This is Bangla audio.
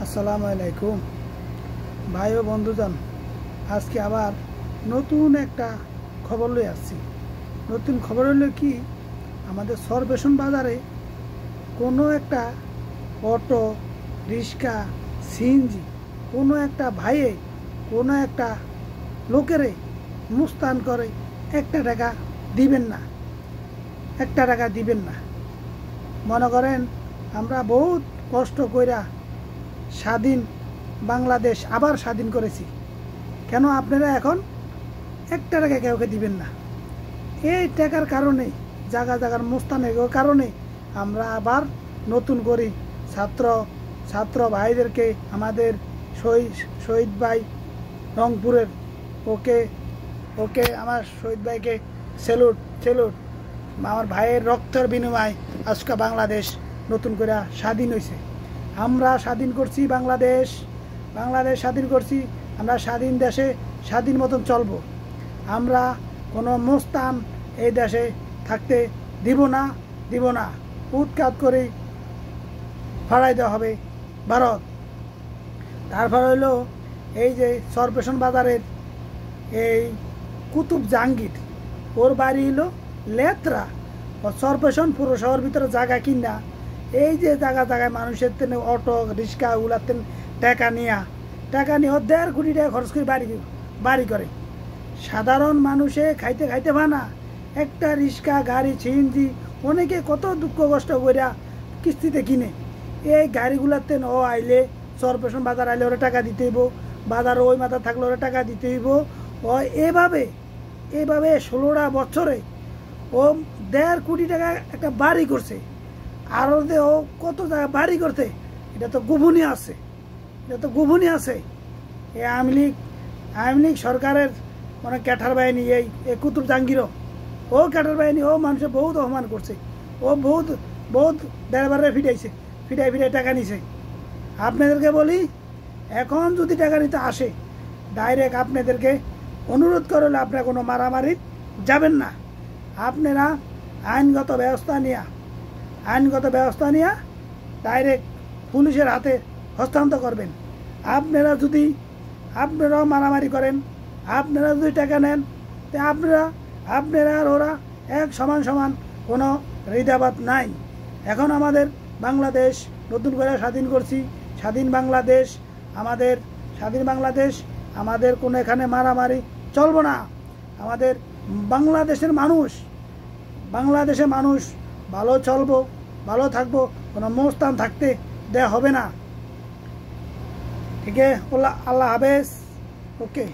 আসসালামু আলাইকুম ভাই ও বন্ধুজন, আজকে আবার নতুন একটা খবর লই আসছি। নতুন খবর হলো কি, আমাদের সরবেশন বাজারে কোনো একটা অটো, রিক্সা, সিএনজি কোনো একটা ভাইয়ে কোনো একটা লোকেরে মুস্তান করে একটা টাকা দিবেন না, একটা টাকা দিবেন না। মনে করেন আমরা বহুত কষ্ট কইরা স্বাধীন বাংলাদেশ আবার স্বাধীন করেছি, কেন আপনারা এখন একটা টাকা কাউকে দিবেন না? এই টাকার কারণে জায়গার মুস্তানের কারণে আমরা আবার নতুন করে ছাত্র ভাইদেরকে, আমাদের শহীদ ভাই রংপুরের, ওকে ওকে আমার শহীদ ভাইকে স্যালুট। আমার ভাইয়ের রক্তের বিনিময়ে আজকে বাংলাদেশ নতুন করে স্বাধীন হয়েছে। আমরা স্বাধীন করছি বাংলাদেশ স্বাধীন করছি। আমরা স্বাধীন দেশে স্বাধীন মতন চলবো। আমরা কোনো মুস্তান এই দেশে থাকতে দিব না। উৎখাত করে ফাড়াই দেওয়া হবে ভারত। তারপর হইলো এই যে সরবেশন বাজারের এই কুতুব জাহাঙ্গীর, ওর বাড়ি হইলো লেত্রা। সরবেশন পুরসভার ভিতরে জায়গা কিনা, এই যে জায়গায় মানুষের তেনে অটো রিক্সা ওগুলার তেন টাকা নিয়ে 1.5 কোটি টাকা খরচ করে বাড়ি করে। সাধারণ মানুষে খাইতে ভানা একটা রিক্সা, গাড়ি, সিএনজি অনেকে কত দুঃখ কষ্ট করিয়া কিস্তিতে কিনে। এই গাড়িগুলার তেন ও আইলে সরবেশন বাজার আইলে ওরা টাকা দিতে হইব, বাজারে ওই মাথা থাকলে ওরা টাকা দিতে হইব। ও এভাবে 16টা বছরে ও 1.5 কোটি টাকা একটা বাড়ি করছে। আরও যে ও কত জায়গা বাড়ি করতে, এটা তো গোপনীয় আছে। এই আওয়ামী লীগ সরকারের মানে ক্যাটার বাহিনী, এই কুতুব জাহাঙ্গীরও ও ক্যাটার বাহিনী, ও মানুষের বহুত অপমান করছে। ও বহুত ড্রাইভারে ফিটাই টাকা নিছে। আপনাদেরকে বলি, এখন যদি টাকা নিতে আসে, ডাইরেক্ট আপনাদেরকে অনুরোধ করলে আপনারা কোনো মারামারি যাবেন না। আপনারা আইনগত ব্যবস্থা নিয়ে ডাইরেক্ট পুলিশের হাতে হস্তান্তর করবেন। আপনারাও মারামারি করেন, আপনারা যদি টাকা নেন, তো আপনারা আর ওরা এক সমান কোনো হৃদাবাদ নাই। এখন আমাদের বাংলাদেশ নতুন করে স্বাধীন করছি। স্বাধীন বাংলাদেশ আমাদের কোনো এখানে মারামারি চলবো না। আমাদের বাংলাদেশের মানুষ ভালো চলবো, ভালো থাকবো, কোনো মুস্তান থাকতে দেয়া হবে না। ঠিক আছে, আল্লাহ হাফেজ। ওকে।